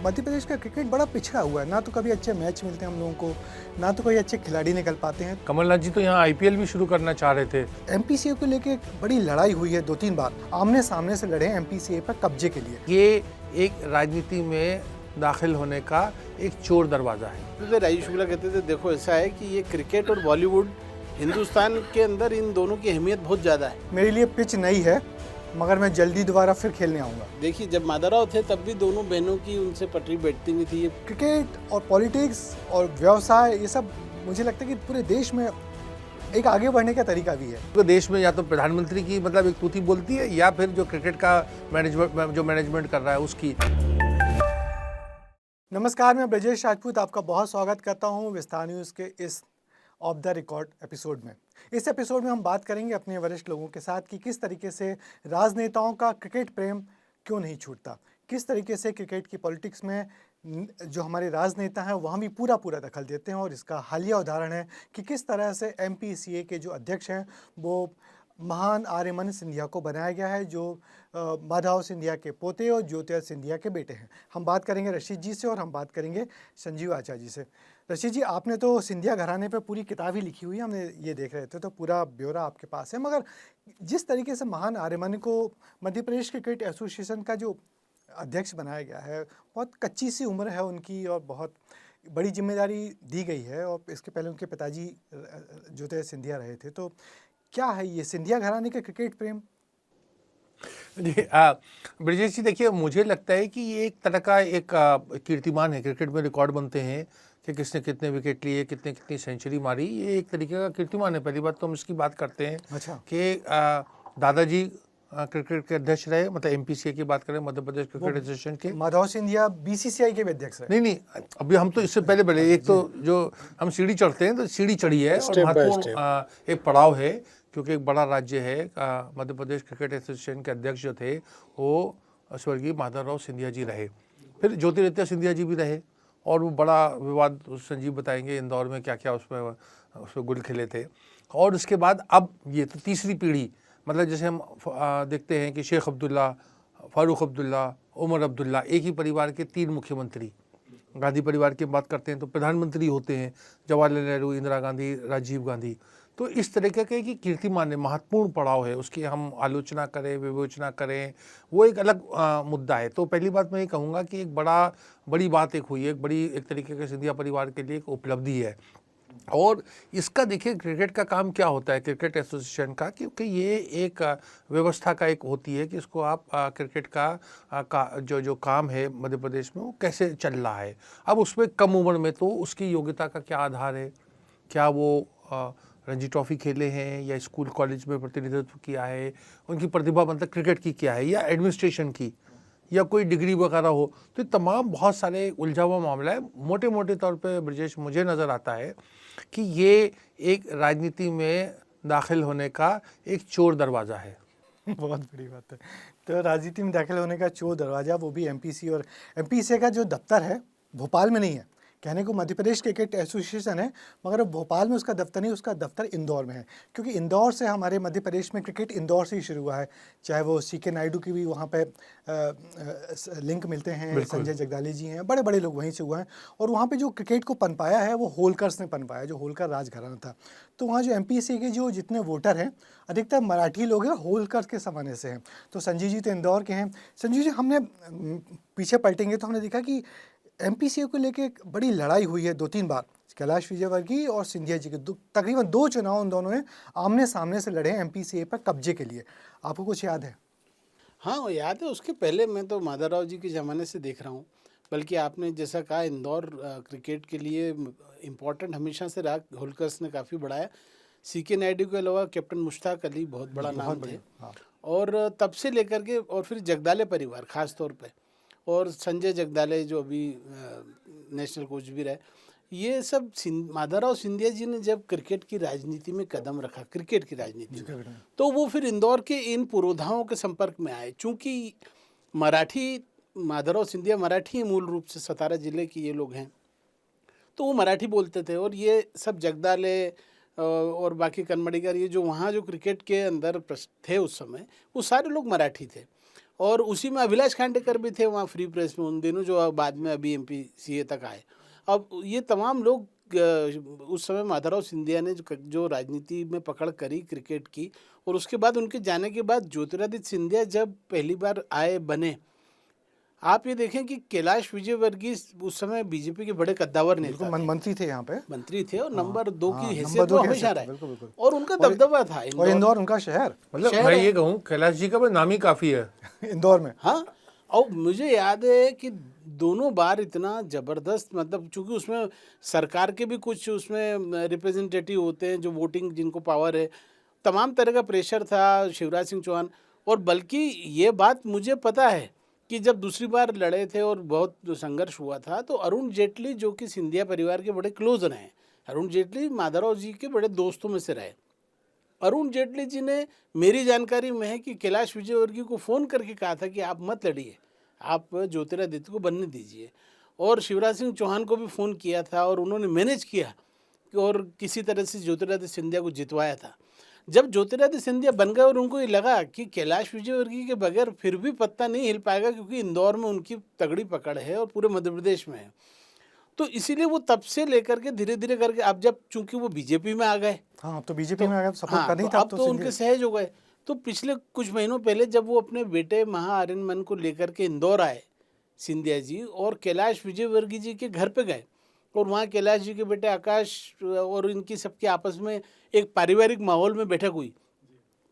मध्य प्रदेश का क्रिकेट बड़ा पिछड़ा हुआ है, ना तो कभी अच्छे मैच मिलते हैं हम लोगों को, ना तो कोई अच्छे खिलाड़ी निकल पाते हैं। कमलनाथ जी तो यहाँ आईपीएल भी शुरू करना चाह रहे थे। एमपीसीए को लेके एक बड़ी लड़ाई हुई है, 2-3 बार आमने सामने से लड़े हैं एमपीसीए पर कब्जे के लिए। ये एक राजनीति में दाखिल होने का एक चोर दरवाजा है। तो राजीव शुक्ला कहते थे देखो ऐसा है कि ये क्रिकेट और बॉलीवुड हिंदुस्तान के अंदर इन दोनों की अहमियत बहुत ज़्यादा है। मेरे लिए पिच नई है, मगर मैं जल्दी दोबारा फिर खेलने आऊँगा। देखिए जब माधवराव थे तब भी दोनों बहनों की उनसे पटरी बैठती नहीं थी। क्रिकेट और पॉलिटिक्स और व्यवसाय, ये सब मुझे लगता है कि पूरे देश में एक आगे बढ़ने का तरीका भी है। तो देश में या तो प्रधानमंत्री की मतलब एक तूती बोलती है, या फिर जो क्रिकेट का मैनेजमेंट कर रहा है उसकी। नमस्कार, मैं ब्रजेश राजपूत आपका बहुत स्वागत करता हूं विस्तार न्यूज़ के इस ऑफ द रिकॉर्ड एपिसोड में। इस एपिसोड में हम बात करेंगे अपने वरिष्ठ लोगों के साथ कि किस तरीके से राजनेताओं का क्रिकेट प्रेम क्यों नहीं छूटता, किस तरीके से क्रिकेट की पॉलिटिक्स में जो हमारे राजनेता हैं वहाँ भी पूरा दखल देते हैं। और इसका हालिया उदाहरण है कि किस तरह से एमपीसीए के जो अध्यक्ष हैं वो महान आर्यमन सिंधिया को बनाया गया है, जो माधव सिंधिया के पोते और ज्योतिरादित्य सिंधिया के बेटे हैं। हम बात करेंगे रशीद जी से और हम बात करेंगे संजीव आचार्य जी से। रशीद जी, आपने तो सिंधिया घराने पे पूरी किताब ही लिखी हुई है, हमने ये देख रहे थे, तो पूरा ब्यौरा आपके पास है। मगर जिस तरीके से महान आर्यमन को मध्य प्रदेश क्रिकेट एसोसिएशन का जो अध्यक्ष बनाया गया है, बहुत कच्ची सी उम्र है उनकी और बहुत बड़ी जिम्मेदारी दी गई है, और इसके पहले उनके पिताजी ज्योतिरादित्य सिंधिया रहे थे। तो क्या है ये सिंधिया घराने के क्रिकेट प्रेम? जी ब्रजेश जी, देखिए मुझे लगता है कि ये एक तरह का एक कीर्तिमान है। क्रिकेट में रिकॉर्ड बनते हैं कि किसने कितने विकेट लिए, कितनी सेंचुरी मारी, ये एक तरीके का कीर्तिमान है। पहली बात तो हम इसकी बात करते हैं। अच्छा। कि दादाजी क्रिकेट के अध्यक्ष रहे, मतलब एमपीसीए की बात करें, मध्य प्रदेश क्रिकेट एसोसिएशन के। माधव सिंधिया बीसीसीआई के भी अध्यक्ष रहे। नहीं, अभी हम तो इससे पहले बढ़े। एक तो जो हम सीढ़ी चढ़ते हैं तो सीढ़ी चढ़ी है और महत्वपूर्ण एक पड़ाव है, क्योंकि एक बड़ा राज्य है। मध्य प्रदेश क्रिकेट एसोसिएशन के अध्यक्ष जो थे वो स्वर्गीय माधवराव सिंधिया जी रहे, फिर ज्योतिरादित्य सिंधिया जी भी रहे, और वो बड़ा विवाद संजीव बताएंगे इंदौर में क्या क्या उसमें गुल खिले थे। और उसके बाद अब ये तो तीसरी पीढ़ी, मतलब जैसे हम देखते हैं कि शेख अब्दुल्ला, फारूक अब्दुल्ला, उमर अब्दुल्ला, एक ही परिवार के 3 मुख्यमंत्री। गांधी परिवार की बात करते हैं तो प्रधानमंत्री होते हैं जवाहरलाल नेहरू, इंदिरा गांधी, राजीव गांधी। तो इस तरीके के कि कीर्तिमान है, महत्वपूर्ण पड़ाव है, उसकी हम आलोचना करें, विवेचना करें, वो एक अलग मुद्दा है। तो पहली बात मैं ये कहूँगा कि एक बड़ी बात एक हुई है, एक तरीके के सिंधिया परिवार के लिए एक उपलब्धि है। और इसका देखिए क्रिकेट का काम क्या होता है, क्रिकेट एसोसिएशन का, क्योंकि ये एक व्यवस्था का एक होती है कि इसको आप क्रिकेट का जो काम है मध्य प्रदेश में वो कैसे चल रहा है। अब उसमें कम उम्र में तो उसकी योग्यता का क्या आधार है, क्या वो रणजी ट्रॉफी खेले हैं या स्कूल कॉलेज में प्रतिनिधित्व किया है, उनकी प्रतिभा मतलब क्रिकेट की क्या है, या एडमिनिस्ट्रेशन की, या कोई डिग्री वगैरह हो। तो तमाम बहुत सारे उलझा हुआ मामला है। मोटे तौर पे ब्रजेश मुझे नज़र आता है कि ये एक राजनीति में दाखिल होने का एक चोर दरवाज़ा है। बहुत बड़ी बात है। तो राजनीति में दाखिल होने का चोर दरवाज़ा, वो भी एमपीसी, और एमपीसीए का जो दफ्तर है भोपाल में नहीं है। कहने को मध्य प्रदेश क्रिकेट एसोसिएशन है, मगर भोपाल में उसका दफ्तर नहीं, उसका दफ्तर इंदौर में है। क्योंकि इंदौर से हमारे मध्य प्रदेश में क्रिकेट इंदौर से ही शुरू हुआ है। चाहे वो सीके नायडू की भी वहाँ पे लिंक मिलते हैं, संजय जगदाले जी हैं, बड़े बड़े लोग वहीं से हुए हैं। और वहाँ पे जो क्रिकेट को पनपाया है वो होलकर्स ने पनपाया, जो होलकर राजघराना था। तो वहाँ जो एमपीसी के जो जितने वोटर हैं अधिकतर मराठी लोग हैं, होलकर के ज़माने से हैं। तो संजीव जी तो इंदौर के हैं। संजीव जी, हमने पीछे पलटेंगे तो हमने देखा कि एमपीसीए को लेके एक बड़ी लड़ाई हुई है 2-3 बार। कैलाश विजयवर्गीय और सिंधिया जी के तकरीबन 2 चुनाव उन दोनों ने आमने सामने से लड़े हैं एमपीसीए पर कब्जे के लिए। आपको कुछ याद है? हाँ वो याद है। उसके पहले मैं तो माधवराव जी के ज़माने से देख रहा हूँ। बल्कि आपने जैसा कहा इंदौर क्रिकेट के लिए इम्पोर्टेंट हमेशा से रहा, होलकर्स ने काफ़ी बढ़ाया। सीके नायडू के अलावा कैप्टन मुश्ताक अली बहुत बड़ा नाम थे। हाँ। और तब से लेकर के और फिर जगदाले परिवार ख़ास तौर पे, और संजय जगदाले जो अभी नेशनल कोच भी रहे, ये सब माधवराव सिंधिया जी ने जब क्रिकेट की राजनीति में कदम रखा, क्रिकेट की राजनीति में, तो वो फिर इंदौर के इन पुरोधाओं के संपर्क में आए। चूँकि मराठी, माधवराव सिंधिया मराठी हैं मूल रूप से, सतारा जिले के ये लोग हैं, तो वो मराठी बोलते थे। और ये सब जगदाले और बाकी कन्मड़ीकर, ये जो वहाँ जो क्रिकेट के अंदर थे उस समय, वो सारे लोग मराठी थे। और उसी में अभिलाष खांडेकर भी थे वहाँ फ्री प्रेस में उन दिनों, जो बाद में अभी MPCA तक आए। अब ये तमाम लोग उस समय माधवराव सिंधिया ने जो राजनीति में पकड़ करी क्रिकेट की, और उसके बाद उनके जाने के बाद ज्योतिरादित्य सिंधिया जब पहली बार आए बने, आप ये देखें कि कैलाश विजयवर्गीय उस समय बीजेपी के बड़े कद्दावर नेता थे, मंत्री थे यहाँ पे, मंत्री थे, और नंबर 2 की नंबर हैसियत दो वो की हमेशा हैसियत, रहे, बिल्कुल, बिल्कुल। और उनका दबदबा था। और इंदौर उनका शहर, मतलब मैं ये कहूँ कैलाश जी का बस नाम ही काफ़ी है इंदौर में। हाँ, और मुझे याद है कि दोनों बार इतना ज़बरदस्त, मतलब चूंकि उसमें सरकार के भी कुछ उसमें रिप्रेजेंटेटिव होते हैं जो वोटिंग, जिनको पावर है, तमाम तरह का प्रेशर था शिवराज सिंह चौहान। और बल्कि ये बात मुझे पता है कि जब दूसरी बार लड़े थे और बहुत संघर्ष हुआ था, तो अरुण जेटली, जो कि सिंधिया परिवार के बड़े क्लोज रहे, अरुण जेटली माधवराव जी के बड़े दोस्तों में से रहे, अरुण जेटली जी ने, मेरी जानकारी में है कि कैलाश विजयवर्गीय को फ़ोन करके कहा था कि आप मत लड़िए, आप ज्योतिरादित्य को बनने दीजिए। और शिवराज सिंह चौहान को भी फ़ोन किया था, और उन्होंने मैनेज किया और किसी तरह से ज्योतिरादित्य सिंधिया को जितवाया था। जब ज्योतिरादित्य सिंधिया बन गए और उनको ये लगा कि कैलाश विजयवर्गीय के बगैर फिर भी पत्ता नहीं हिल पाएगा, क्योंकि इंदौर में उनकी तगड़ी पकड़ है और पूरे मध्य प्रदेश में है, तो इसीलिए वो तब से लेकर के धीरे धीरे करके, अब जब चूंकि वो बीजेपी में आ गए, हाँ, अब तो बीजेपी में अगर सपोर्ट हाँ, करनी तो था, अब तो उनके सहज हो गए। तो पिछले कुछ महीनों पहले जब वो अपने बेटे महाआर्यमन को लेकर के इंदौर आए सिंधिया जी, और कैलाश विजयवर्गीय जी के घर पे गए, और वहाँ कैलाश जी के बेटे आकाश और इनकी सबके आपस में एक पारिवारिक माहौल में बैठक हुई।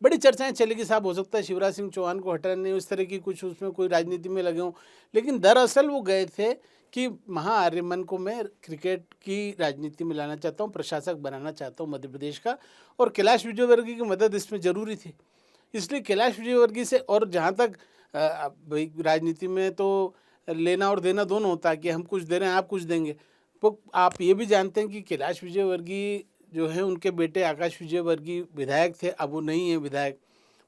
बड़ी चर्चाएं चली कि साहब हो सकता है शिवराज सिंह चौहान को हटाने, इस तरह की कुछ उसमें कोई राजनीति में लगे हों, लेकिन दरअसल वो गए थे कि महाआर्यमन को मैं क्रिकेट की राजनीति में लाना चाहता हूँ, प्रशासक बनाना चाहता हूँ मध्य प्रदेश का, और कैलाश विजयवर्गीय की मदद इसमें ज़रूरी थी। इसलिए कैलाश विजयवर्गीय से, और जहाँ तक भाई राजनीति में तो लेना और देना दोनों होता है कि हम कुछ दे रहे हैं, आप कुछ देंगे, तो आप ये भी जानते हैं कि कैलाश विजयवर्गीय जो है, उनके बेटे आकाश विजयवर्गीय विधायक थे, अब वो नहीं है विधायक,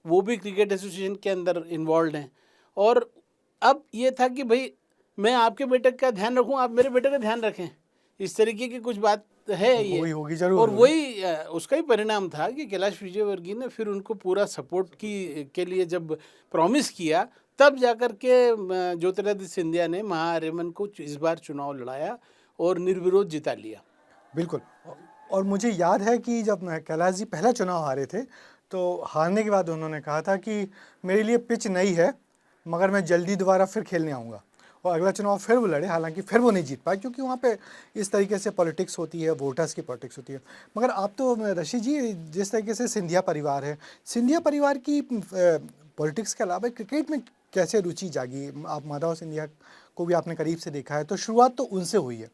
वो भी क्रिकेट एसोसिएशन के अंदर इन्वॉल्व हैं। और अब ये था कि भाई मैं आपके बेटे का ध्यान रखूं, आप मेरे बेटे का ध्यान रखें, इस तरीके की कुछ बात है ये, होगी जरूर। और वही उसका ही परिणाम था कि कैलाश विजयवर्गीय ने फिर उनको पूरा सपोर्ट के लिए जब प्रॉमिस किया, तब जाकर के ज्योतिरादित्य सिंधिया ने महाआर्यमन को इस बार चुनाव लड़ाया और निर्विरोध जिता लिया। बिल्कुल। और मुझे याद है कि जब कैलाश जी पहला चुनाव हारे थे, तो हारने के बाद उन्होंने कहा था कि मेरे लिए पिच नई है, मगर मैं जल्दी दोबारा फिर खेलने आऊँगा। और अगला चुनाव फिर वो लड़े, हालांकि फिर वो नहीं जीत पाए, क्योंकि वहाँ पे इस तरीके से पॉलिटिक्स होती है, वोटर्स की पॉलिटिक्स होती है। मगर आप तो ऋषि जी, जिस तरीके से सिंधिया परिवार है, सिंधिया परिवार की पॉलिटिक्स के अलावा क्रिकेट में कैसे रुचि जागी? आप माधव सिंधिया को भी आपने करीब से देखा है, तो शुरुआत तो उनसे हुई है।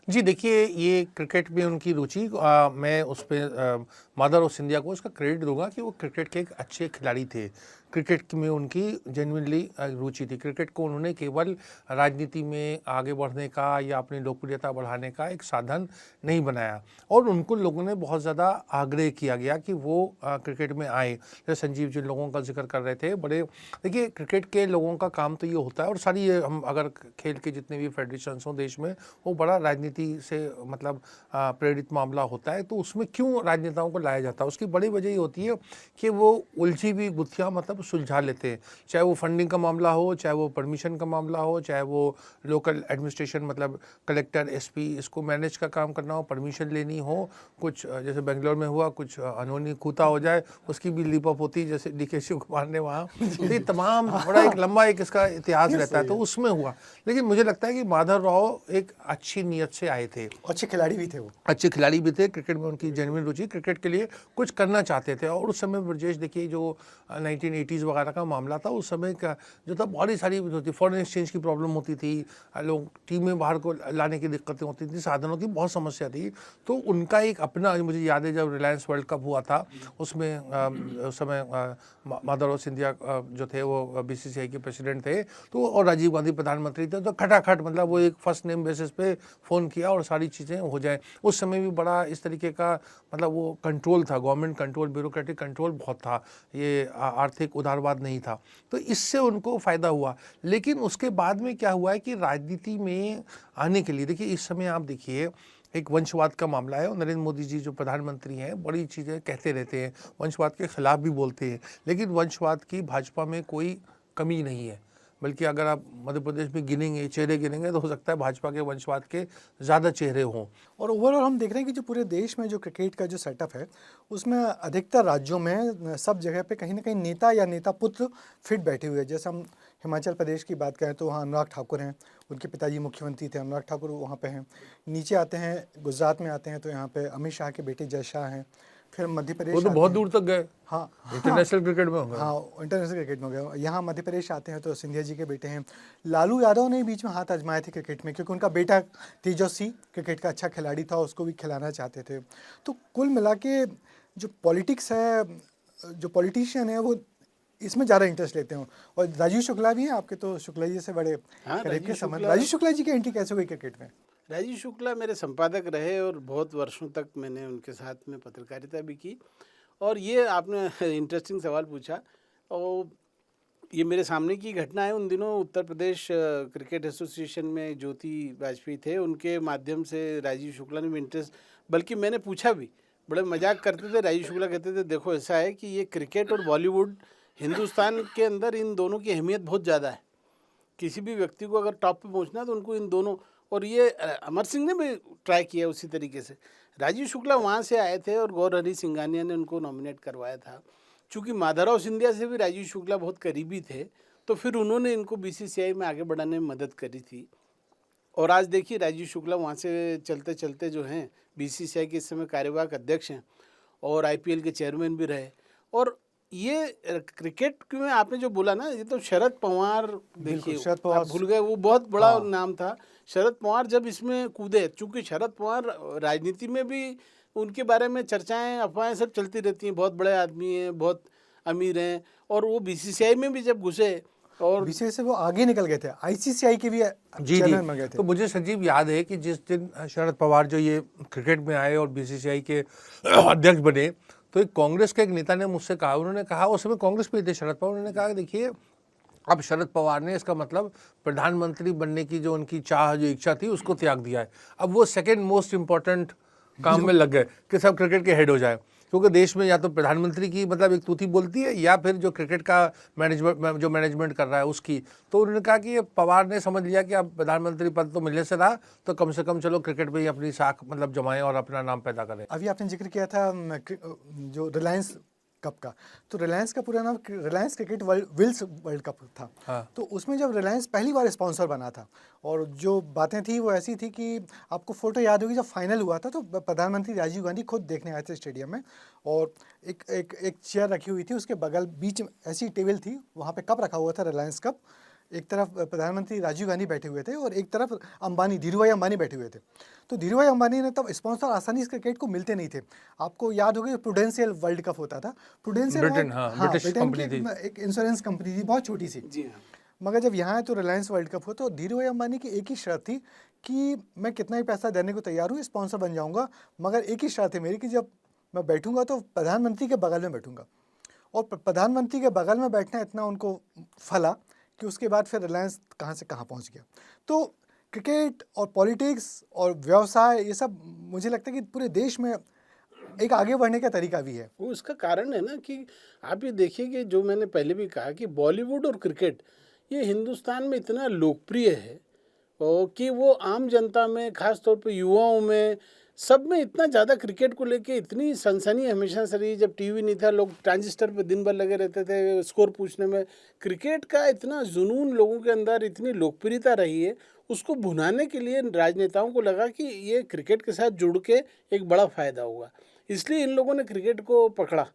जी देखिए, ये क्रिकेट में उनकी रुचि, मैं उस पर माधवराव सिंधिया को उसका क्रेडिट दूंगा कि वो क्रिकेट के एक अच्छे खिलाड़ी थे। क्रिकेट में उनकी जेन्युइनली रुचि थी। क्रिकेट को उन्होंने केवल राजनीति में आगे बढ़ने का या अपनी लोकप्रियता बढ़ाने का एक साधन नहीं बनाया, और उनको लोगों ने बहुत ज़्यादा आग्रह किया गया कि वो क्रिकेट में आए। जैसे संजीव जिन लोगों का जिक्र कर रहे थे, बड़े देखिए क्रिकेट के लोगों का काम तो ये होता है, और सारी ये हम अगर खेल के जितने भी फेडरेशंस हों देश में, वो बड़ा राजनीति से मतलब प्रेरित मामला होता है। तो उसमें क्यों राजनेताओं को लाया जाता है, उसकी बड़ी वजह ये होती है कि वो उलझी हुई गुत्थियाँ मतलब सुलझा लेते हैं। चाहे वो फंडिंग का मामला हो, चाहे वो परमिशन का मामला हो, चाहे वो लोकल एडमिनिस्ट्रेशन मतलब कलेक्टर, एसपी, इसको मैनेज का काम करना हो, परमिशन लेनी हो, कुछ जैसे बेंगलोर में हुआ, कुछ अनहोनी खूता हो जाए उसकी भी लीप अप होती है, जैसे डीके शिव कुमार ने वहाँ, तो ये तमाम बड़ा एक लंबा एक इसका इतिहास रहता है, तो उसमें हुआ। लेकिन मुझे लगता है कि माधवराव एक अच्छी नीयत से आए थे, अच्छे खिलाड़ी भी थे, वो अच्छे खिलाड़ी भी थे, क्रिकेट में उनकी जेन्युइन रुचि, क्रिकेट के लिए कुछ करना चाहते थे। और उस समय ब्रजेश देखिए जो 1980s वगैरह का मामला था, उस समय का जो था बहुत सारी होती, फॉरेन एक्सचेंज की प्रॉब्लम होती थी, लोग टीमें बाहर को लाने की दिक्कतें होती थी, साधनों की बहुत समस्या थी। तो उनका एक अपना, मुझे याद है जब रिलायंस वर्ल्ड कप हुआ था, उसमें उस समय माधवराव सिंधिया जो थे वो BCCI के प्रेसिडेंट थे, तो और राजीव गांधी प्रधानमंत्री थे, तो खटाखट मतलब वो एक फर्स्ट नेम बेसिस पे फ़ोन किया और सारी चीज़ें हो जाए। उस समय भी बड़ा इस तरीके का मतलब वो कंट्रोल था, गवर्नमेंट कंट्रोल, ब्यूरोक्रेटिक कंट्रोल बहुत था, ये आर्थिक उदारवाद नहीं था, तो इससे उनको फ़ायदा हुआ। लेकिन उसके बाद में क्या हुआ है कि राजनीति में आने के लिए देखिए, इस समय आप देखिए एक वंशवाद का मामला है, और नरेंद्र मोदी जी जो प्रधानमंत्री हैं बड़ी चीज़ें कहते रहते हैं, वंशवाद के खिलाफ भी बोलते हैं, लेकिन वंशवाद की भाजपा में कोई कमी नहीं है, बल्कि अगर आप मध्य प्रदेश में गिनेंगे, चेहरे गिनेंगे, तो हो सकता है भाजपा के वंशवाद के ज़्यादा चेहरे हों। और ओवरऑल हम देख रहे हैं कि जो पूरे देश में जो क्रिकेट का जो सेटअप है, उसमें अधिकतर राज्यों में सब जगह पे कहीं ना कहीं नेता या नेता पुत्र फिट बैठे हुए हैं। जैसे हम हिमाचल प्रदेश की बात करें तो वहाँ अनुराग ठाकुर हैं, उनके पिताजी मुख्यमंत्री थे, अनुराग ठाकुर वहाँ पे हैं। नीचे आते हैं, गुजरात में आते हैं तो यहाँ पे अमित शाह के बेटे जय शाह हैं। फिर मध्य प्रदेश वो तो आते बहुत हैं। दूर तक गए, हाँ, इंटरनेशनल क्रिकेट में हो गए। हाँ, इंटरनेशनल क्रिकेट में हो गया। यहाँ मध्य प्रदेश आते हैं तो सिंधिया जी के बेटे हैं। लालू यादव ने बीच में हाथ आजमाए थे क्रिकेट में, क्योंकि उनका बेटा तेजस्वी क्रिकेट का अच्छा खिलाड़ी था, उसको भी खिलाना चाहते थे। तो कुल मिला के जो पॉलिटिक्स है, जो पॉलिटिशियन है, वो इसमें ज़्यादा इंटरेस्ट लेते हैं। और राजीव शुक्ला भी हैं आपके, तो शुक्ला जी से बड़े करीब के संबंध। राजीव शुक्ला जी की एंट्री कैसे हुई क्रिकेट में? राजीव शुक्ला मेरे संपादक रहे और बहुत वर्षों तक मैंने उनके साथ में पत्रकारिता भी की। और ये आपने इंटरेस्टिंग सवाल पूछा, और ये मेरे सामने की घटना है। उन दिनों उत्तर प्रदेश क्रिकेट एसोसिएशन में ज्योति वाजपेयी थे, उनके माध्यम से राजीव शुक्ला ने भी इंटरेस्ट, बल्कि मैंने पूछा भी, बड़े मजाक करते थे। राजीव शुक्ला कहते थे, देखो ऐसा है कि ये क्रिकेट और बॉलीवुड, हिंदुस्तान के अंदर इन दोनों की अहमियत बहुत ज़्यादा है। किसी भी व्यक्ति को अगर टॉप पे पहुंचना है तो उनको इन दोनों, और ये अमर सिंह ने भी ट्राई किया उसी तरीके से। राजीव शुक्ला वहाँ से आए थे और गौर हरी सिंघानिया ने उनको नॉमिनेट करवाया था। चूँकि माधवराव सिंधिया से भी राजीव शुक्ला बहुत करीबी थे, तो फिर उन्होंने इनको बीसीसीआई में आगे बढ़ाने में मदद करी थी। और आज देखिए राजीव शुक्ला वहाँ से चलते चलते जो हैं बीसीसीआई के इस समय कार्यवाहक अध्यक्ष हैं और आईपीएल के चेयरमैन भी रहे। और ये क्रिकेट में आपने जो बोला ना, ये तो शरद पवार, देखिए शरद पवार आप भूल गए, वो बहुत बड़ा नाम था। शरद पवार जब इसमें कूदे, चूँकि शरद पवार राजनीति में भी उनके बारे में चर्चाएं, अफवाहें सब चलती रहती हैं, बहुत बड़े आदमी हैं, बहुत अमीर हैं, और वो बीसीसीआई में भी जब घुसे और बीसीसीआई से वो आगे निकल गए थे, आईसीसीआई के भी चेयरमैन बन गए थे। तो मुझे सजीव याद है कि जिस दिन शरद पवार जो ये क्रिकेट में आए और बीसीसीआई के अध्यक्ष बने, तो एक कांग्रेस के एक नेता ने मुझसे कहा, उन्होंने कहा, उस समय कांग्रेस में थे शरद पवार, उन्होंने कहा देखिए अब शरद पवार ने, इसका मतलब प्रधानमंत्री बनने की जो उनकी चाह, जो इच्छा थी, उसको त्याग दिया है। अब वो सेकंड मोस्ट इम्पोर्टेंट काम में लग गए कि सब क्रिकेट के हेड हो जाए, क्योंकि देश में या तो प्रधानमंत्री की मतलब एक तूती बोलती है, या फिर जो क्रिकेट का मैनेजमेंट कर रहा है उसकी। तो उन्होंने कहा कि पवार ने समझ लिया कि अब प्रधानमंत्री पद तो मिलने से रहा, तो कम से कम चलो क्रिकेट में ही अपनी साख मतलब जमाएं और अपना नाम पैदा करें। अभी आपने जिक्र किया था जो रिलायंस कप का, तो रिलायंस का पूरा नाम Reliance cricket Wills World Cup था। हाँ। तो उसमें जब रिलायंस पहली बार स्पॉन्सर बना था, और जो बातें थी वो ऐसी थी कि आपको फोटो याद होगी, जब फाइनल हुआ था तो प्रधानमंत्री राजीव गांधी खुद देखने आए थे स्टेडियम में, और एक चेयर रखी हुई थी, उसके बगल बीच में ऐसी टेबल थी, वहाँ पे कप रखा हुआ था, रिलायंस कप। एक तरफ प्रधानमंत्री राजीव गांधी बैठे हुए थे और एक तरफ अंबानी, धीरूभाई अंबानी बैठे हुए थे। तो धीरूभाई अंबानी ने तब स्पॉन्सर आसानी से क्रिकेट को मिलते नहीं थे। आपको याद होगा प्रूडेंशियल वर्ल्ड कप होता था, प्रूडेंशियल ब्रिटेन की एक इंश्योरेंस कंपनी थी, बहुत छोटी सी। जी हाँ। मगर जब यहाँ है तो रिलायंस वर्ल्ड कप हो, तो धीरूभाई अंबानी की एक ही शर्त थी कि मैं कितना ही पैसा देने को तैयार हूँ, स्पॉन्सर बन जाऊँगा, मगर एक ही शर्त है मेरी कि जब मैं बैठूंगा तो प्रधानमंत्री के बगल में बैठूंगा। और प्रधानमंत्री के बगल में बैठना इतना उनको फला कि उसके बाद फिर रिलायंस कहाँ से कहाँ पहुँच गया। तो क्रिकेट और पॉलिटिक्स और व्यवसाय, ये सब मुझे लगता है कि पूरे देश में एक आगे बढ़ने का तरीका भी है। वो इसका कारण है ना कि आप ये देखिए कि जो मैंने पहले भी कहा कि बॉलीवुड और क्रिकेट ये हिंदुस्तान में इतना लोकप्रिय है, और कि वो आम जनता में, खास तौर पे युवाओं में, सब में इतना ज़्यादा क्रिकेट को लेके इतनी सनसनी हमेशा से रही। जब टीवी नहीं था, लोग ट्रांजिस्टर पे दिन भर लगे रहते थे स्कोर पूछने में। क्रिकेट का इतना जुनून लोगों के अंदर, इतनी लोकप्रियता रही है, उसको भुनाने के लिए राजनेताओं को लगा कि ये क्रिकेट के साथ जुड़ के एक बड़ा फ़ायदा होगा, इसलिए इन लोगों ने क्रिकेट को पकड़ा,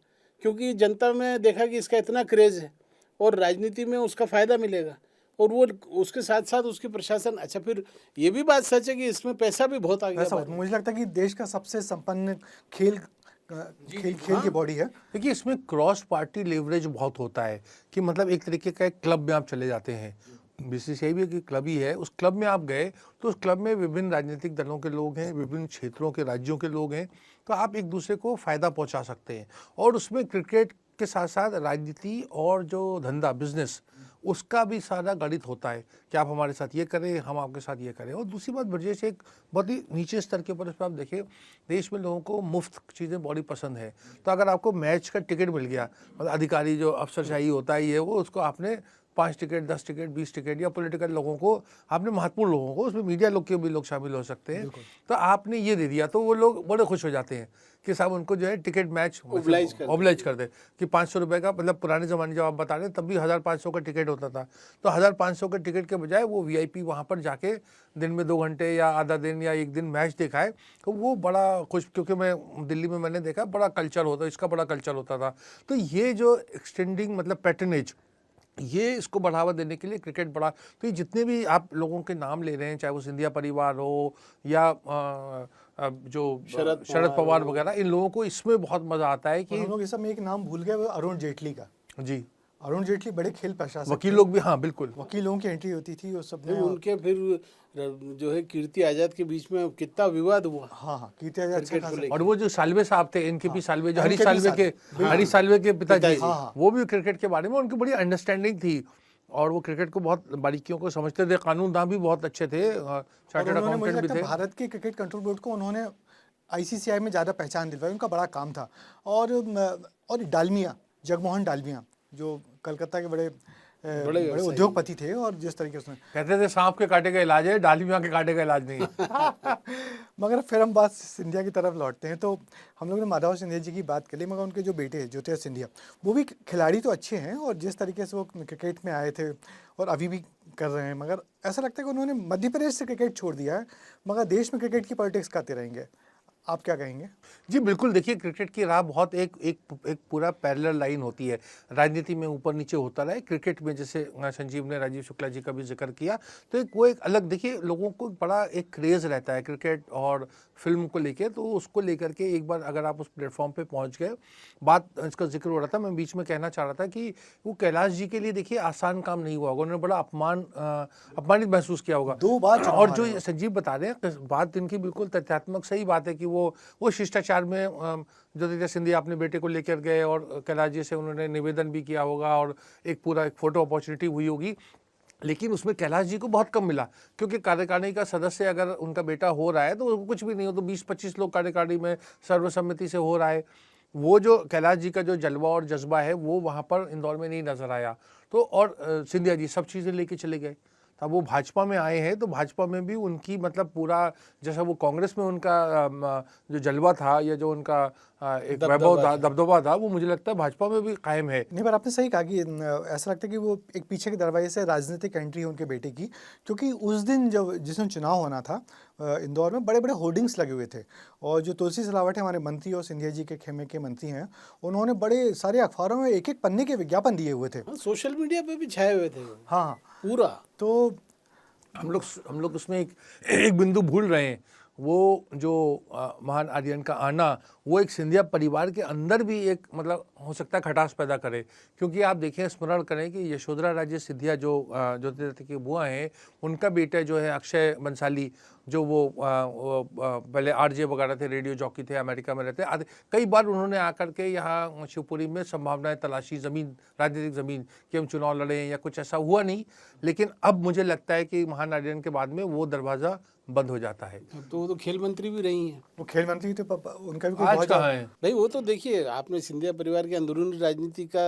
क्योंकि जनता में देखा कि इसका इतना क्रेज़ है और राजनीति में उसका फ़ायदा मिलेगा। और वो उसके साथ साथ उसकी प्रशासन, अच्छा फिर ये भी बात सच है कि इसमें पैसा भी बहुत आ गया। मुझे लगता है कि देश का सबसे संपन्न खेल की बॉडी है। देखिए इसमें क्रॉस पार्टी लेवरेज बहुत होता है कि मतलब एक तरीके का एक क्लब में आप चले जाते हैं, बीसीसीआई भी एक क्लब ही है, उस क्लब में आप गए तो उस क्लब में विभिन्न राजनीतिक दलों के लोग हैं, विभिन्न क्षेत्रों के राज्यों के लोग हैं, तो आप एक दूसरे को फ़ायदा पहुंचा सकते हैं। और उसमें क्रिकेट के साथ साथ राजनीति और जो धंधा बिजनेस, उसका भी सारा गणित होता है कि आप हमारे साथ ये करें, हम आपके साथ ये करें। और दूसरी बात, ब्रजेश, एक बहुत ही नीचे स्तर के ऊपर इस पर आप देखिए, देश में लोगों को मुफ्त चीज़ें बड़ी पसंद है। तो अगर आपको मैच का टिकट मिल गया, मतलब अधिकारी जो अफसरशाही होता है ये वो, उसको आपने 5 टिकट, 10 टिकट, 20 टिकट या पॉलिटिकल लोगों को, आपने महत्वपूर्ण लोगों को, उसमें मीडिया लोग के भी लोग शामिल हो सकते हैं, तो आपने ये दे दिया तो वो लोग बड़े खुश हो जाते हैं कि साहब उनको जो है टिकट मैच ओबलाइज कर दे कि 500 रुपये का, मतलब पुराने ज़माने जब आप बता रहे हैं तब भी 1500 का टिकट होता था, तो 1500 के टिकट के बजाय वो VIP वहाँ पर जाके दिन में 2 घंटे या आधा दिन या एक दिन मैच देखा है, तो वो बड़ा खुश, क्योंकि मैं दिल्ली में मैंने देखा बड़ा कल्चर होता, इसका बड़ा कल्चर होता था। तो ये जो एक्सटेंडिंग मतलब पैटर्नेज, ये इसको बढ़ावा देने के लिए क्रिकेट बड़ा, तो ये जितने भी आप लोगों के नाम ले रहे हैं, चाहे वो सिंधिया परिवार हो या जो शरद पवार वगैरह, इन लोगों को इसमें बहुत मजा आता है कि हम लोग इस समय एक नाम भूल गए, वो अरुण जेटली का। जी, अरुण जेटली बड़े खेल प्रशासक, वकील लोग भी, हाँ बिल्कुल, वकीलों की एंट्री होती थी उस सब में। उनके फिर जो है कीर्ति आजाद के बीच में कितना विवाद हुआ। हाँ, कीर्ति आजाद, और वो जो साल्वे साहब थे, NKP साल्वे, जो हरीश साल्वे के पिताजी, वो भी क्रिकेट के बारे में उनकी बड़ी अंडरस्टैंडिंग थी और वो क्रिकेट को बहुत बारीकियों को समझते थे, कानूनदां भी बहुत अच्छे थे, चार्टर्ड अकाउंटेंट भी थे। भारत के क्रिकेट कंट्रोल बोर्ड को उन्होंने ICCI में ज़्यादा पहचान दिलवाई, उनका बड़ा काम था। और डालमिया, जगमोहन डालमिया, जो कलकत्ता के बड़े उद्योगपति थे, और जिस तरीके से कहते थे सांप के काटे का इलाज है, डालमिया के काटे का इलाज नहीं है। मगर फिर हम बात सिंधिया की तरफ लौटते हैं, तो हम लोग ने माधव सिंधिया जी की बात कर ली, मगर उनके जो बेटे हैं ज्योतिराज सिंधिया, वो भी खिलाड़ी तो अच्छे हैं, और जिस तरीके से वो क्रिकेट में आए थे और अभी भी कर रहे हैं, मगर ऐसा लगता है कि उन्होंने मध्य प्रदेश से क्रिकेट छोड़ दिया है, मगर देश में क्रिकेट की पॉलिटिक्स करते रहेंगे। आप क्या कहेंगे? जी बिल्कुल, देखिए क्रिकेट की राह बहुत एक पूरा पैरेलल लाइन होती है, राजनीति में ऊपर नीचे होता रहा है, क्रिकेट में जैसे संजीव ने राजीव शुक्ला जी का भी जिक्र किया, तो वो एक अलग, देखिए लोगों को बड़ा एक क्रेज़ रहता है क्रिकेट और फिल्म को लेके, तो उसको लेकर के एक बार अगर आप उस प्लेटफॉर्म पे पहुंच गए, बात इसका जिक्र हो रहा था, मैं बीच में कहना चाह रहा था कि वो कैलाश जी के लिए देखिए आसान काम नहीं हुआ होगा, उन्होंने बड़ा अपमानित महसूस किया होगा 2 बार। और जो संजीव बता रहे हैं बात इनकी बिल्कुल तथ्यात्मक सही बात है कि वो शिष्टाचार में ज्योतिराज सिंधिया अपने बेटे को लेकर गए और कैलाश जी से उन्होंने निवेदन भी किया होगा और एक फोटो अपॉर्चुनिटी हुई होगी, लेकिन उसमें कैलाश जी को बहुत कम मिला, क्योंकि कार्यकारिणी का सदस्य अगर उनका बेटा हो रहा है तो कुछ भी नहीं हो, तो 20-25 लोग कार्यकारिणी में सर्वसम्मति से हो रहा है। वो जो कैलाश जी का जो जलवा और जज्बा है वो वहाँ पर इंदौर में नहीं नजर आया, तो और सिंधिया जी सब चीज़ें लेके चले गए। तब वो भाजपा में आए हैं तो भाजपा में भी उनकी मतलब पूरा, जैसा वो कांग्रेस में उनका जो जलवा था या जो उनका एक वैभव था, दबदबा था, वो मुझे लगता है भाजपा में भी कायम है। नहीं, पर आपने सही कहा कि ऐसा लगता है कि वो एक पीछे के दरवाजे से राजनीतिक एंट्री है उनके बेटे की, क्योंकि उस दिन जब जिस दिन चुनाव होना था इंदौर में बड़े बड़े होर्डिंग्स लगे हुए थे, और जो तुलसी सिलावट है हमारे मंत्री और सिंधिया जी के खेमे के मंत्री हैं, उन्होंने बड़े सारे अखबारों में एक एक पन्ने के विज्ञापन दिए हुए थे, सोशल मीडिया पे भी छाए हुए थे। हाँ पूरा। तो हम लोग उसमें एक बिंदु भूल रहे हैं, वो जो महान आर्यन का आना, वो एक सिंधिया परिवार के अंदर भी एक मतलब हो सकता है खटास पैदा करे, क्योंकि आप देखें, स्मरण करें कि यशोधरा राजे सिंधिया जो ज्योतिरादित्य की बुआ हैं, उनका बेटा जो है अक्षय बंसाली, जो वो पहले RJ वगैरह थे, रेडियो जॉकी थे, अमेरिका में रहते, कई बार उन्होंने आकर के यहाँ शिवपुरी में संभावनाएं तलाशी, ज़मीन, राजनीतिक ज़मीन कि हम चुनाव लड़ें या कुछ ऐसा हुआ नहीं, लेकिन अब मुझे लगता है कि महान आर्यन के बाद में वो दरवाज़ा बंद हो जाता है। तो वो तो खेल मंत्री भी रही हैं। वो खेल मंत्री थे, उनका भी कोई आज कहाँ है भाई? वो तो देखिए, आपने सिंधिया परिवार के अंदरूनी राजनीति का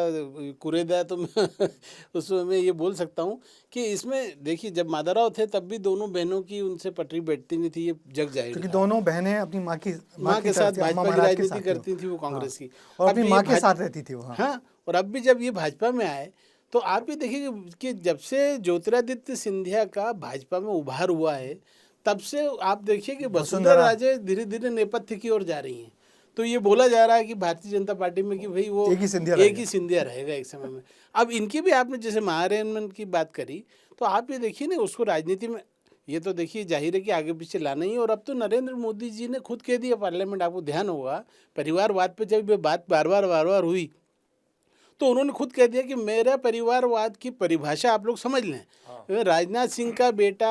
कुरेदा है, तो मैं उसमें मैं ये बोल सकता हूँ कि इसमें देखिए, जब माधवराव थे तब भी दोनों बहनों की उनसे पटरी बैठती नहीं थी, ये जग जाहिर, क्योंकि दोनों बहनें अपनी माँ के साथ भाजपा की राजनीति करती थी, वो कांग्रेस की, और अपनी माँ के साथ रहती थी वो। हाँ, और अब भी जब ये भाजपा में आए तो आप ये देखिए कि जब से ज्योतिरादित्य सिंधिया का भाजपा में उभार हुआ है, तब से आप देखिए कि वसुंधरा राजे धीरे धीरे नेपथ्य की ओर जा रही हैं। तो ये बोला जा रहा है कि भारतीय जनता पार्टी में कि भाई वो एक ही सिंधिया रहेगा एक समय में। अब इनकी भी आपने जैसे महारेमन की बात करी, तो आप ये देखिए ना, उसको राजनीति में ये तो देखिए जाहिर है कि आगे पीछे लाना ही। और अब तो नरेंद्र मोदी जी ने खुद कह दिया पार्लियामेंट, आपको ध्यान होगा, परिवारवाद पे जब ये बात बार बार हुई तो उन्होंने खुद कह दिया कि मेरा परिवारवाद की परिभाषा आप लोग समझ लें, राजनाथ सिंह का बेटा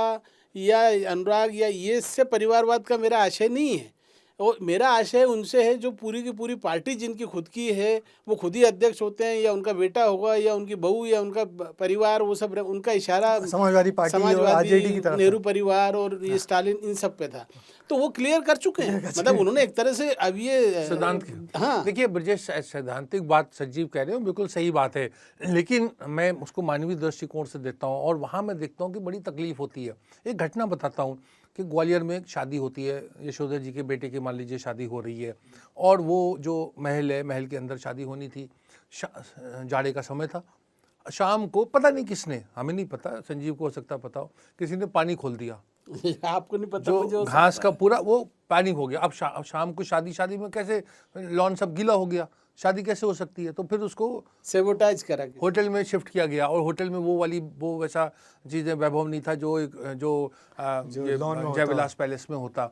या अनुराग या ये से परिवारवाद का मेरा आशय नहीं है, और मेरा आशय उनसे है जो पूरी की पूरी पार्टी जिनकी खुद की है, वो खुद ही अध्यक्ष होते हैं, या उनका बेटा होगा, या उनकी बहू, या उनका परिवार, वो सब उनका इशारा समाजवादी पार्टी और आरजेडी की तरफ नेहरू परिवार और ये स्टालिन, इन सब पे था। तो वो क्लियर कर चुके हैं, मतलब उन्होंने एक तरह से अब ये सिद्धांत। हाँ देखिए ब्रजेश, सैद्धांतिक बात संजीव कह रहे हो, बिल्कुल सही बात है, लेकिन मैं उसको मानवीय दृष्टिकोण से देखता हूँ और वहाँ मैं देखता हूँ कि बड़ी तकलीफ होती है। एक घटना बताता हूँ कि ग्वालियर में एक शादी होती है, यशोधर जी के बेटे की मान लीजिए शादी हो रही है, और वो जो महल है, महल के अंदर शादी होनी थी, जाड़े का समय था, शाम को पता नहीं किसने, हमें नहीं पता, संजीव को हो सकता पता हो, किसी ने पानी खोल दिया, आपको नहीं पता, मुझे जो हो घास सकता का पूरा वो पानी हो गया। अब शाम को शादी में कैसे लॉन सब गीला हो गया, शादी कैसे हो सकती है? तो फिर उसको सेबोटाइज करा के होटल में शिफ्ट किया गया, और होटल में वो वैसा चीज़ें वैभव नहीं था जो ये जयविलास पैलेस में होता।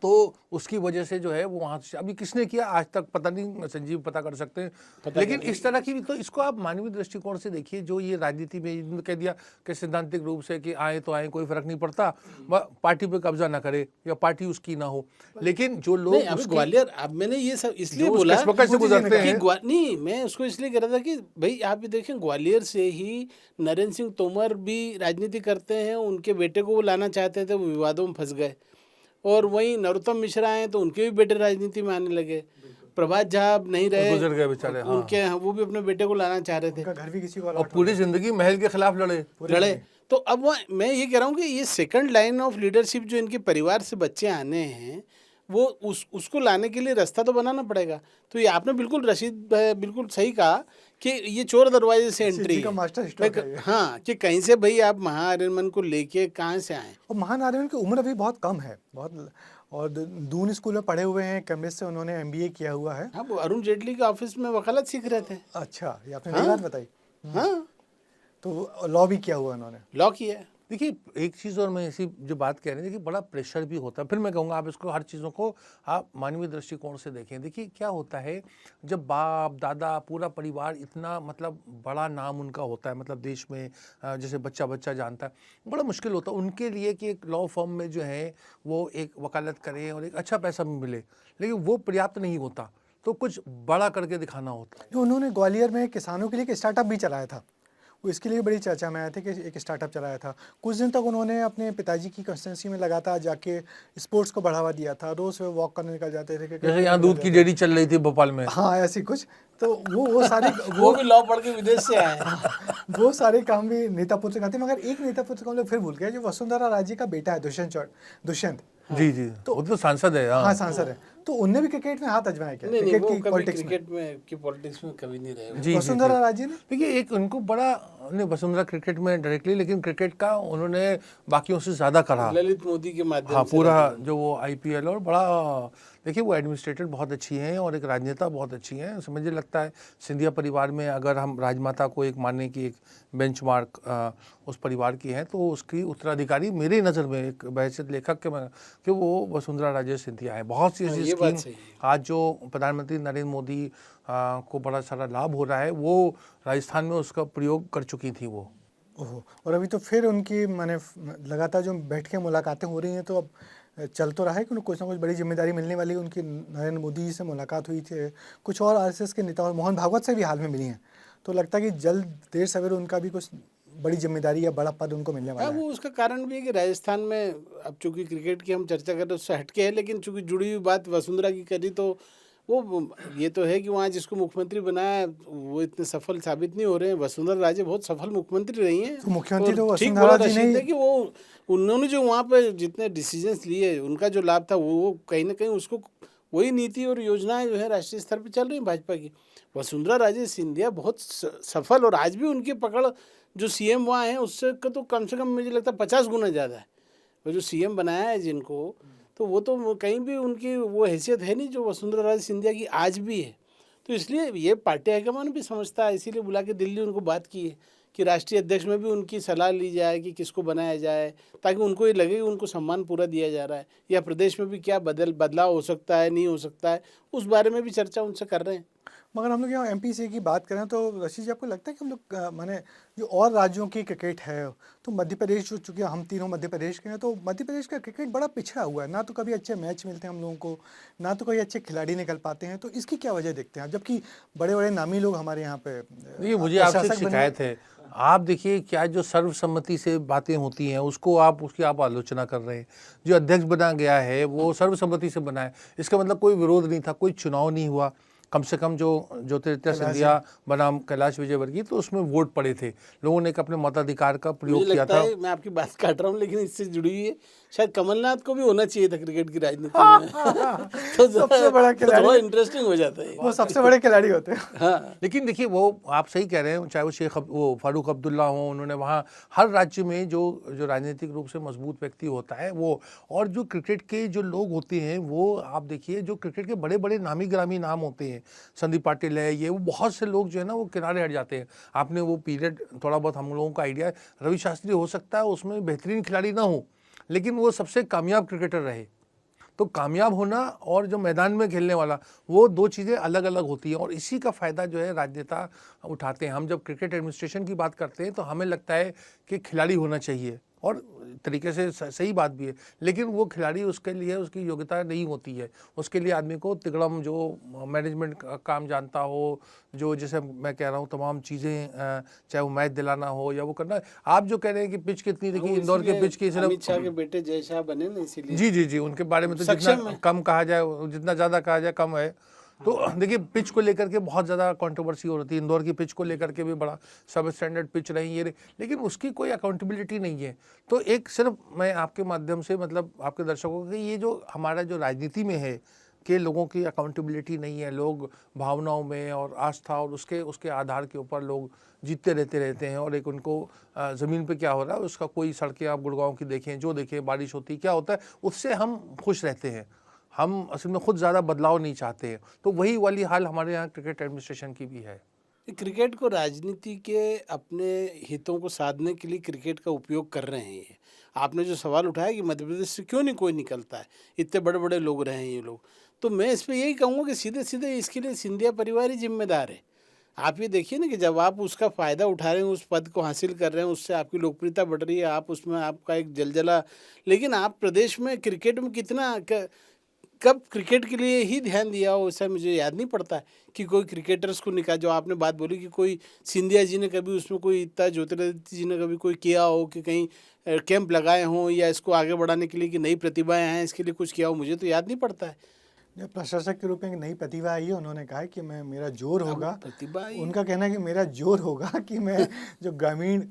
तो उसकी वजह से जो है वो वहाँ से, अभी किसने किया आज तक पता नहीं, संजीव पता कर सकते हैं, लेकिन इस तरह की भी, तो इसको आप मानवीय दृष्टिकोण से देखिए। जो ये राजनीति में इन्होंने कह दिया कि सैद्धांतिक रूप से कि आए तो आए, कोई फर्क नहीं पड़ता, पार्टी पे कब्जा ना करे या पार्टी उसकी ना हो, लेकिन जो लोग ग्वालियर, अब मैंने ये सब इसलिए बोला से गुजरते हैं, नहीं, मैं उसको इसलिए कह रहा था कि भाई आप ये देखें, ग्वालियर से ही नरेंद्र सिंह तोमर भी राजनीति करते हैं, उनके बेटे को वो लाना चाहते थे, वो विवादों में फंस गए, और वहीं नरोत्तम मिश्रा आए तो उनके भी बेटे राजनीति में आने लगे, प्रभात झा नहीं रहे, गुजर गए बेचारे, उनके वो भी अपने बेटे को लाना चाह रहे थे, घर भी किसी को, और पूरी जिंदगी महल के खिलाफ लड़े। तो अब मैं ये कह रहा हूँ कि ये सेकंड लाइन ऑफ लीडरशिप जो इनके परिवार से बच्चे आने हैं, वो उसको लाने के लिए रास्ता तो बनाना पड़ेगा। तो ये आपने बिल्कुल रशीद बिल्कुल सही कहा कि ये चोर दरवाजे से एंट्री का मास्टर स्ट्रोक है। हाँ, कि कहीं से भाई आप महाआर्यमन को लेके कहाँ से आए, और महाआर्यमन की उम्र अभी बहुत कम है, बहुत, और दून स्कूल में पढ़े हुए हैं, कैम्ब्रिज से उन्होंने एमबीए किया हुआ है। हाँ, वो अरुण जेटली के ऑफिस में वकालत सीख रहे थे। अच्छा, ये आपने नई बात बताई। हाँ, तो लॉ भी किया हुआ उन्होंने, लॉ किया है। देखिए एक चीज़ और मैं इसी जो बात कह रहे हैं कि बड़ा प्रेशर भी होता है। फिर मैं कहूँगा आप इसको हर चीज़ों को आप मानवीय दृष्टिकोण से देखें। देखिए क्या होता है, जब बाप दादा पूरा परिवार इतना मतलब बड़ा नाम उनका होता है, मतलब देश में जैसे बच्चा बच्चा जानता है, बड़ा मुश्किल होता है उनके लिए कि एक लॉ फर्म में जो है वो एक वकालत करें और एक अच्छा पैसा भी मिले, लेकिन वो पर्याप्त नहीं होता, तो कुछ बड़ा करके दिखाना होता है। उन्होंने ग्वालियर में किसानों के लिए एक स्टार्टअप भी चलाया था, वो इसके लिए बड़ी चर्चा में आए थे कि एक स्टार्टअप चलाया था। कुछ दिन तक उन्होंने अपने पिताजी की कंस्टिट्यूंसी में लगातार जाके स्पोर्ट्स को बढ़ावा दिया था, रोज़ वे वॉक करने निकल जाते थे, जैसे यहाँ दूध की डेयरी चल रही थी भोपाल में, हाँ ऐसी कुछ। तो वो सारे वो भी लॉ पढ़ के विदेश से आए वो सारे काम भी नेता पुत्र करते, मगर एक नेता पुत्र को हम लोग फिर भूल गए, जो वसुंधरा राजे का बेटा है दुष्यंत। जी जी, तो वो तो सांसद है। हाँ सांसद है, तो उनने भी क्रिकेट में हाथ आजमाया क्या? क्रिकेट की पॉलिटिक्स में कभी नहीं रहे वसुंधरा राजे ने। देखिए एक उनको बड़ा, नहीं वसुंधरा क्रिकेट में डायरेक्टली, लेकिन क्रिकेट का उन्होंने बाकियों से ज़्यादा करा, ललित मोदी के माध्यम हाँ से, पूरा जो वो आईपीएल, और बड़ा देखिए वो एडमिनिस्ट्रेटर बहुत अच्छी हैं और एक राजनेता बहुत अच्छी हैं। मुझे लगता है सिंधिया परिवार में अगर हम राजमाता को एक मानने की एक बेंचमार्क उस परिवार की है, तो उसकी उत्तराधिकारी मेरी नज़र में एक बहसियत लेखक के कि वो वसुंधरा राजे सिंधिया है। बहुत सी ऐसी स्कीम आज जो प्रधानमंत्री नरेंद्र मोदी को बड़ा सारा लाभ हो रहा है, वो राजस्थान में उसका प्रयोग कर चुकी थी वो। ओह, और अभी तो फिर उनकी माने लगातार जो बैठ के मुलाकातें हो रही हैं, तो अब चल तो रहा है कि उनको कुछ ना कुछ बड़ी जिम्मेदारी मिलने वाली है। उनकी नरेंद्र मोदी जी से मुलाकात हुई थी, कुछ और आरएसएस के नेता और मोहन भागवत से भी हाल में मिली हैं, तो लगता है कि जल्द देर सवेर उनका भी कुछ बड़ी जिम्मेदारी या बड़ा पद उनको मिलने वाला है। वो उसका कारण भी है कि राजस्थान में अब चूंकि क्रिकेट की हम चर्चा कर रहे हैं उससे हटके है, लेकिन चूंकि जुड़ी हुई बात वसुंधरा की करी, तो वो ये तो है कि वहाँ जिसको मुख्यमंत्री बनाया वो इतने सफल साबित नहीं हो रहे हैं। वसुंधरा राजे बहुत सफल मुख्यमंत्री रही हैं, तो मुख्यमंत्री तो वसुंधरा जी ने कि वो उन्होंने जो वहाँ पे जितने डिसीजंस लिए, उनका जो लाभ था वो कहीं ना कहीं उसको वही नीति और योजनाएं जो है राष्ट्रीय स्तर पर चल रही हैं भाजपा की। वसुंधरा राजे सिंधिया बहुत सफल, और आज भी उनकी पकड़ जो सीएम वहाँ है उससे तो कम से कम मुझे लगता है 50 गुना ज़्यादा है। वो जो सीएम बनाया है जिनको, तो वो तो कहीं भी उनकी वो हैसियत है नहीं जो वसुंधरा राजे सिंधिया की आज भी है। तो इसलिए ये पार्टी हाईकमान भी समझता है, इसीलिए बुला के दिल्ली उनको बात की है कि राष्ट्रीय अध्यक्ष में भी उनकी सलाह ली जाए कि किसको बनाया जाए, ताकि उनको ये लगे कि उनको सम्मान पूरा दिया जा रहा है, या प्रदेश में भी क्या बदलाव हो सकता है, नहीं हो सकता है, उस बारे में भी चर्चा उनसे कर रहे हैं। मगर हम लोग यहाँ एमपीसीए की बात करें तो रशीद जी, आपको लगता है कि हम लोग माने जो और राज्यों की क्रिकेट है, तो मध्य प्रदेश, जो चूँकि हम तीनों मध्य प्रदेश के हैं, तो मध्य प्रदेश का क्रिकेट बड़ा पिछड़ा हुआ है। ना तो कभी अच्छे मैच मिलते हैं हम लोगों को, ना तो कोई अच्छे खिलाड़ी निकल पाते हैं। तो इसकी क्या वजह देखते हैं आप, जबकि बड़े बड़े नामी लोग हमारे यहाँ पे देखिए, मुझे आपसे एक प्रशासक बने। शिकायत है। आप देखिए, क्या जो सर्वसम्मति से बातें होती हैं उसको आप उसकी आप आलोचना कर रहे हैं। जो अध्यक्ष बना गया है वो सर्वसम्मति से बना है, इसका मतलब कोई विरोध नहीं था, कोई चुनाव नहीं हुआ। कम से कम जो ज्योतिरादित्य सिंधिया बनाम कैलाश विजयवर्गीय, तो उसमें वोट पड़े थे, लोगों ने अपने मताधिकार का मुझे प्रयोग किया लगता था। है, मैं आपकी बात काट रहा हूँ लेकिन इससे जुड़ी हुई है, शायद कमलनाथ को भी होना चाहिए था क्रिकेट की राजनीति में। तो सबसे बड़ा खिलाड़ी, थोड़ा इंटरेस्टिंग हो जाता है। वो सबसे बड़े खिलाड़ी होते हैं। हाँ, लेकिन देखिए, वो आप सही कह रहे हैं, चाहे वो वो फारूक अब्दुल्ला हो, उन्होंने वहाँ हर राज्य में जो जो राजनीतिक रूप से मजबूत व्यक्ति होता है वो, और जो क्रिकेट के जो लोग होते हैं वो, आप देखिए जो क्रिकेट के बड़े बड़े नामी ग्रामी नाम होते हैं, संदीप पाटिल है, ये वो बहुत से लोग जो है ना वो किनारे हट जाते हैं। आपने वो पीरियड थोड़ा बहुत हम लोगों का आइडिया है, रवि शास्त्री हो सकता है उसमें बेहतरीन खिलाड़ी ना हो, लेकिन वो सबसे कामयाब क्रिकेटर रहे। तो कामयाब होना और जो मैदान में खेलने वाला, वो दो चीज़ें अलग अलग होती हैं, और इसी का फ़ायदा जो है राजनेता उठाते हैं। हम जब क्रिकेट एडमिनिस्ट्रेशन की बात करते हैं तो हमें लगता है कि खिलाड़ी होना चाहिए, और तरीके से सही बात भी है, लेकिन वो खिलाड़ी उसके लिए उसकी योग्यता नहीं होती है। उसके लिए आदमी को तिगड़म जो मैनेजमेंट का काम जानता हो, जो जैसे मैं कह रहा हूँ तमाम चीज़ें, चाहे वो मैच दिलाना हो या वो करना। आप जो कह रहे हैं कि पिच कितनी, देखिए इंदौर के पिच की अमित शाह सिर्फ, के बेटे जय शाह बने ना, इसीलिए जी जी जी, उनके बारे में तो सक्षम जितना है। कम कहा जाए, जितना ज़्यादा कहा जाए कम है। तो देखिए, पिच को लेकर के बहुत ज़्यादा कंट्रोवर्सी हो रही थी, इंदौर की पिच को लेकर के भी बड़ा सब स्टैंडर्ड पिच रही ये, लेकिन उसकी कोई अकाउंटेबिलिटी नहीं है। तो एक सिर्फ मैं आपके माध्यम से, मतलब आपके दर्शकों को, ये जो हमारा जो राजनीति में है कि लोगों की अकाउंटेबिलिटी नहीं है, लोग भावनाओं में और आस्था और उसके उसके आधार के ऊपर लोग जीतते रहते हैं, और एक उनको ज़मीन पे क्या हो रहा है उसका कोई, सड़कें आप गुड़गांव की देखें, जो देखें, बारिश होती क्या होता है, उससे हम खुश रहते हैं। हम असल में खुद ज़्यादा बदलाव नहीं चाहते हैं। तो वही वाली हाल हमारे यहाँ क्रिकेट एडमिनिस्ट्रेशन की भी है। क्रिकेट को राजनीति के अपने हितों को साधने के लिए क्रिकेट का उपयोग कर रहे हैं ये। आपने जो सवाल उठाया कि मध्य प्रदेश से क्यों नहीं कोई निकलता है, इतने बड़े बड़े लोग रहे हैं ये लोग, तो मैं इस पर यही कहूँगा कि सीधे सीधे इसके लिए सिंधिया परिवार ही जिम्मेदार है। आप ये देखिए ना कि जब आप उसका फ़ायदा उठा रहे हैं, उस पद को हासिल कर रहे हैं, उससे आपकी लोकप्रियता बढ़ रही है, आप उसमें आपका एक जलजला, लेकिन आप प्रदेश में क्रिकेट में कितना कब क्रिकेट के लिए ही ध्यान दिया हो, ऐसा मुझे याद नहीं पड़ता है कि कोई क्रिकेटर्स को निकाल, जो आपने बात बोली कि कोई सिंधिया जी ने कभी उसमें कोई इतना, ज्योतिरादित्य जी ने कभी कोई किया हो कि कहीं कैंप लगाए हों या इसको आगे बढ़ाने के लिए कि नई प्रतिभाएं हैं इसके लिए कुछ किया हो, मुझे तो याद नहीं पड़ता है। जब प्रशासक के रूप में एक नई प्रतिभा आई है, उन्होंने कहा है कि मैं, मेरा जोर होगा, प्रतिभा उनका कहना है कि मेरा जोर होगा कि मैं जो ग्रामीण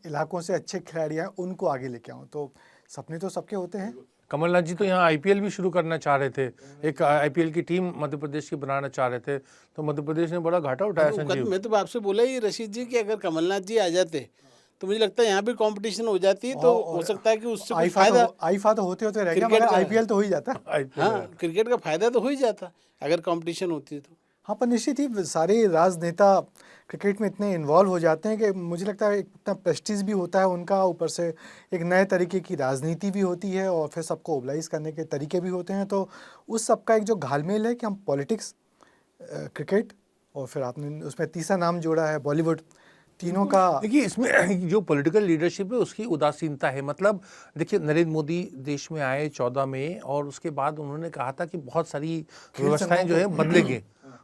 इलाकों से अच्छे खिलाड़ी हैं उनको आगे लेके आऊँ। तो सपने तो सबके होते हैं। कमलनाथ जी तो यहाँ आईपीएल भी शुरू करना चाह रहे थे, एक आईपीएल की टीम मध्य प्रदेश की बनाना चाह रहे थे, तो मध्य प्रदेश ने बड़ा घाटा उठाया संजीव। मैं तो आपसे बोला ही रशीद जी कि अगर कमलनाथ जी आ जाते तो मुझे लगता है यहाँ भी कंपटीशन हो जाती है, तो हो सकता है कि उससे कुछ फायदा, आईफा तो होते होते रह गया, क्रिकेट मगर का- आईपीएल तो हो ही जाता। हाँ, क्रिकेट का फायदा तो हो ही जाता अगर कंपटीशन होती तो। हाँ, पर निश्चित ही सारे राजनेता क्रिकेट में इतने इन्वॉल्व हो जाते हैं कि मुझे लगता है इतना प्रेस्टीज भी होता है उनका, ऊपर से एक नए तरीके की राजनीति भी होती है, और फिर सबको ओबलाइज करने के तरीके भी होते हैं। तो उस सब का एक जो घालमेल है कि हम पॉलिटिक्स, क्रिकेट, और फिर आपने उसमें तीसरा नाम जोड़ा है बॉलीवुड, तीनों का। देखिए, इसमें जो पॉलिटिकल लीडरशिप है उसकी उदासीनता है। मतलब देखिए, नरेंद्र मोदी देश में आए 14 में, और उसके बाद उन्होंने कहा था कि बहुत सारी व्यवस्थाएं जो है बदलेंगे।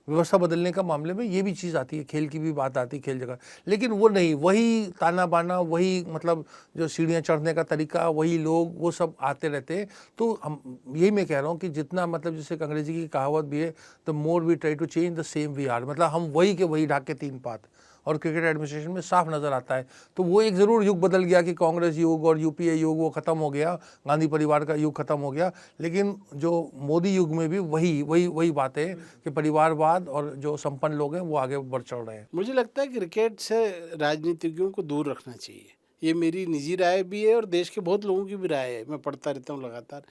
व्यवस्था बदलने का मामले में ये भी चीज़ आती है, खेल की भी बात आती है, खेल जगह, लेकिन वो नहीं, वही ताना बाना, वही मतलब जो सीढ़ियाँ चढ़ने का तरीका, वही लोग, वो सब आते रहते हैं। तो हम, यही मैं कह रहा हूँ कि जितना, मतलब जैसे एक अंग्रेजी की कहावत भी है, the more we try to change the same we are, मतलब हम वही के वही ढाक के तीन पात, और क्रिकेट एडमिनिस्ट्रेशन में साफ नज़र आता है। तो वो एक ज़रूर युग बदल गया कि कांग्रेस युग और यूपीए युग वो ख़त्म हो गया, गांधी परिवार का युग ख़त्म हो गया, लेकिन जो मोदी युग में भी वही वही वही बात है कि परिवारवाद और जो संपन्न लोग हैं वो आगे बढ़ चढ़ रहे हैं। मुझे लगता है कि क्रिकेट से राजनीतिज्ञों को दूर रखना चाहिए, ये मेरी निजी राय भी है और देश के बहुत लोगों की भी राय है, मैं पढ़ता रहता हूँ लगातार,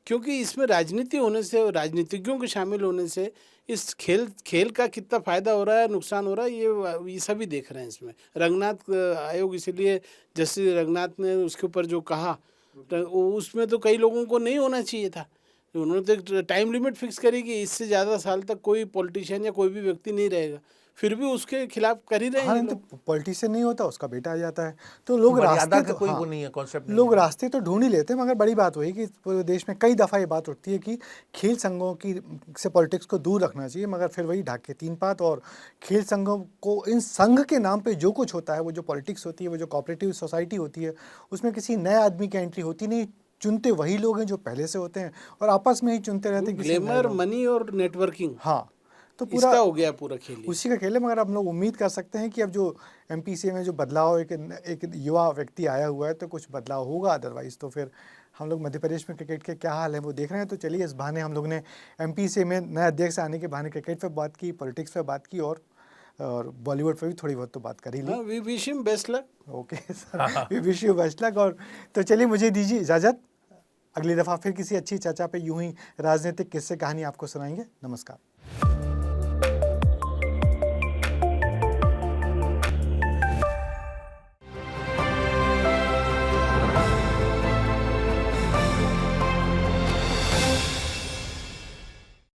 क्योंकि इसमें राजनीति होने से और राजनीतिज्ञों के शामिल होने से इस खेल का कितना फ़ायदा हो रहा है, नुकसान हो रहा है, ये सभी देख रहे हैं इसमें। रंगनाथ आयोग, इसीलिए जस्टिस रंगनाथ ने उसके ऊपर जो कहा, तो उसमें तो कई लोगों को नहीं होना चाहिए था, उन्होंने तो एक टाइम लिमिट फिक्स करी कि इससे ज़्यादा साल तक कोई पॉलिटिशियन या कोई भी व्यक्ति नहीं रहेगा, फिर भी उसके खिलाफ कर ही रहे हैं हाँ, ये नहीं लोग। तो पॉलिटिशियन नहीं होता, उसका बेटा आ जाता है। तो लोग मर्यादा रास्ते का तो कोई हाँ, वो नहीं है, कॉन्सेप्ट नहीं लोग है। रास्ते तो ढूंढ ही लेते हैं, मगर बड़ी बात वही कि पूरे देश में कई दफ़ा ये बात उठती है कि खेल संघों की से पॉलिटिक्स को दूर रखना चाहिए, मगर फिर वही ढाके तीन पात। और खेल संघों को, इन संघ के नाम पे जो कुछ होता है, वो जो पॉलिटिक्स होती है, वो जो कोऑपरेटिव सोसाइटी होती है, उसमें किसी नए आदमी की एंट्री होती नहीं। चुनते वही लोग हैं जो पहले से होते हैं और आपस में ही चुनते रहते हैं किसी नए ग्लैमर, लोग। मनी और नेटवर्किंग, हाँ, तो पूरा इसका हो गया पूरा खेल ये। उसी का खेल है। मगर हम लोग उम्मीद कर सकते हैं कि अब जो एमपीसीए में जो बदलाव, एक युवा व्यक्ति आया हुआ है, तो कुछ बदलाव होगा। अदरवाइज़ तो फिर हम लोग मध्य प्रदेश में क्रिकेट के क्या हाल है वो देख रहे हैं। तो चलिए, इस बहाने हम लोग ने एमपीसीए में नए अध्यक्ष आने के बहाने क्रिकेट पे बात की, पॉलिटिक्स पे बात की, और बॉलीवुड पे भी थोड़ी बहुत तो बात कर ही ली। हाँ, we wish him best luck. Okay sir, we wish you best luck. और तो चलिए, मुझे दीजिए इजाज़त। अगली दफ़ा फिर किसी अच्छी चर्चा पे यूं ही राजनीतिक किस्से कहानी आपको सुनाएंगे। नमस्कार।